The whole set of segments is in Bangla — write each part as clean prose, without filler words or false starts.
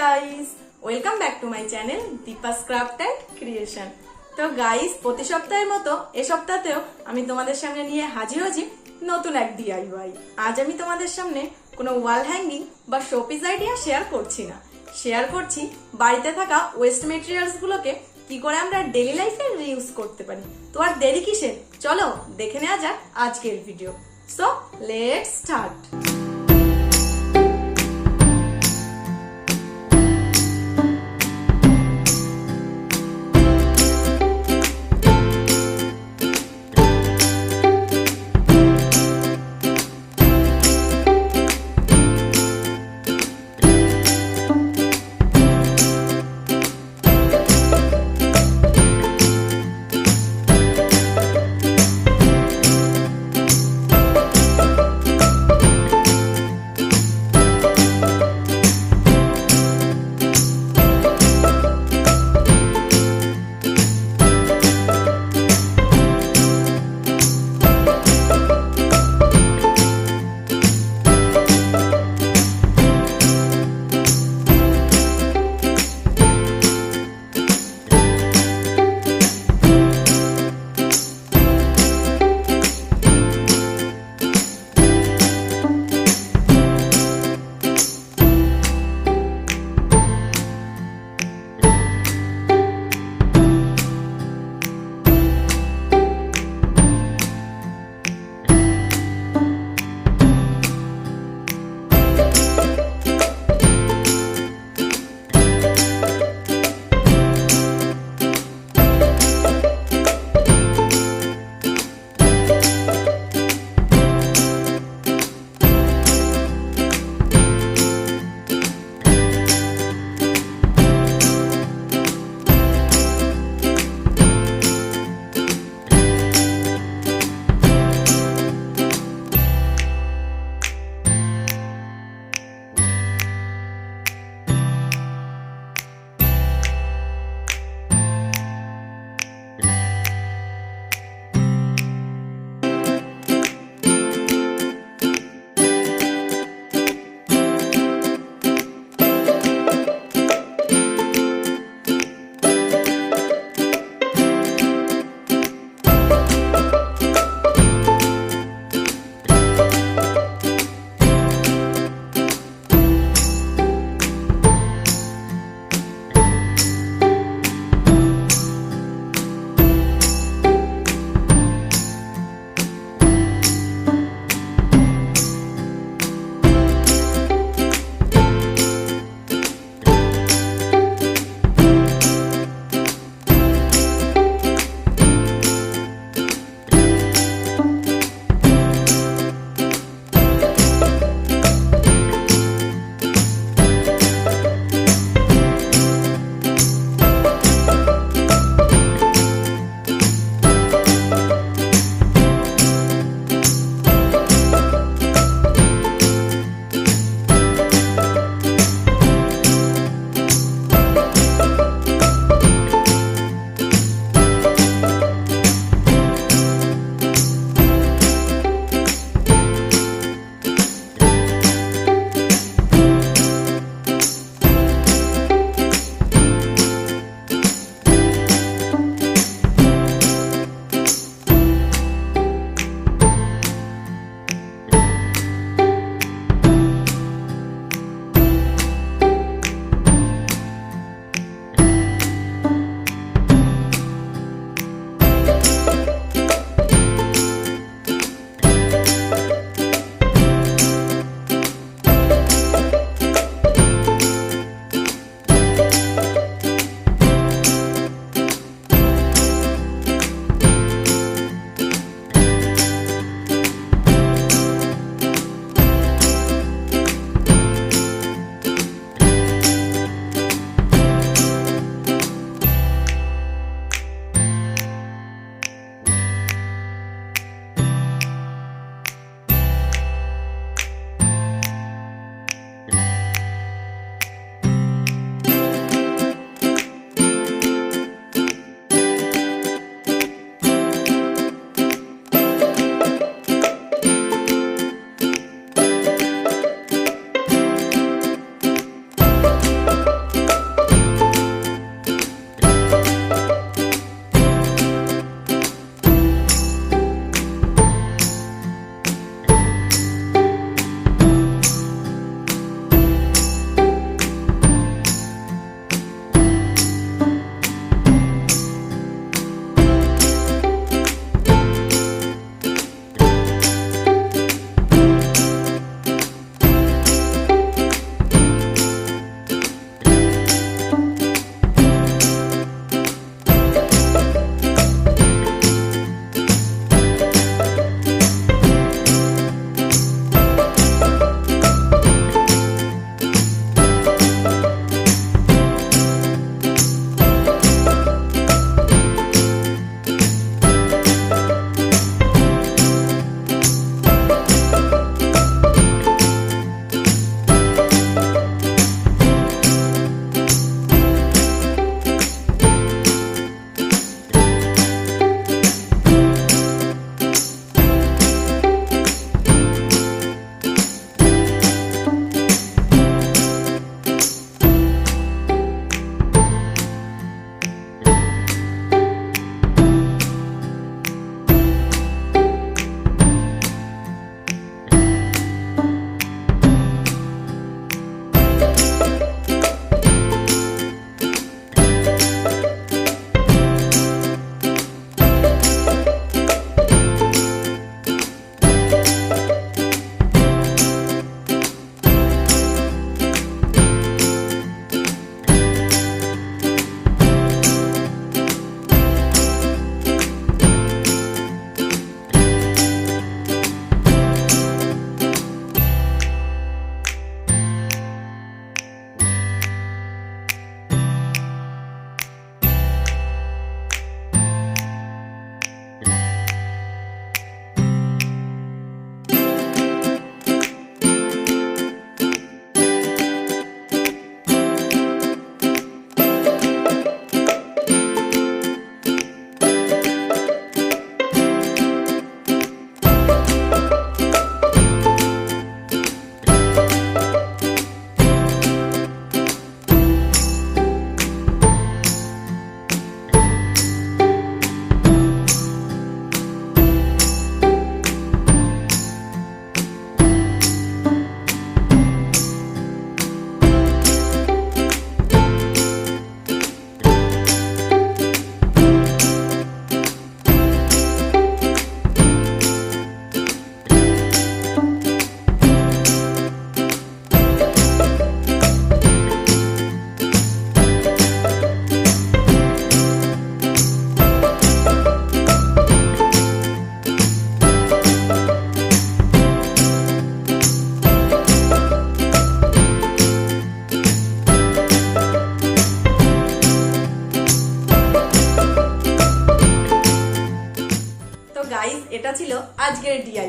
Guys, welcome back to my channel Deepa's craft and creation. তো গাইস, প্রতি সপ্তাহের মতো এ সপ্তাহতেও আমি তোমাদের সামনে নিয়ে হাজির হয়েছি নতুন এক ডিআইওয়াই। আজ আমি তোমাদের সামনে কোনো ওয়াল হ্যাঙ্গিং বা শোপিস আইডিয়া শেয়ার করছি না, শেয়ার করছি বাড়িতে থাকা ওয়েস্ট মেটেরিয়ালস গুলোকে কি করে আমরা ডেইলি লাইফে রিউজ করতে পারি। তো আর দেরি কিসের, চলো দেখে নেওয়া যাক আজকের video. So let's start.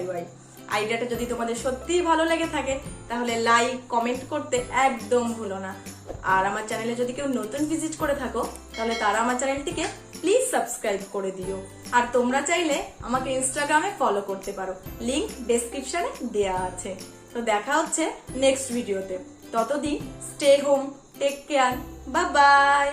DIY. আইডিয়াটা যদি তোমাদের সত্যিই ভালো লেগে থাকে তাহলে লাইক কমেন্ট করতে একদম ভুলো না। আর আমার চ্যানেলে যদি কেউ নতুন ভিজিট করে থাকো তাহলে তারা আমার চ্যানেলটিকে প্লিজ সাবস্ক্রাইব করে দিও। আর তোমরা চাইলে আমাকে ইনস্টাগ্রামে ফলো করতে পারো, লিংক ডেসক্রিপশনে দেয়া আছে। তো দেখা হচ্ছে নেক্সট ভিডিওতে। ততদিন stay home, take care, bye by.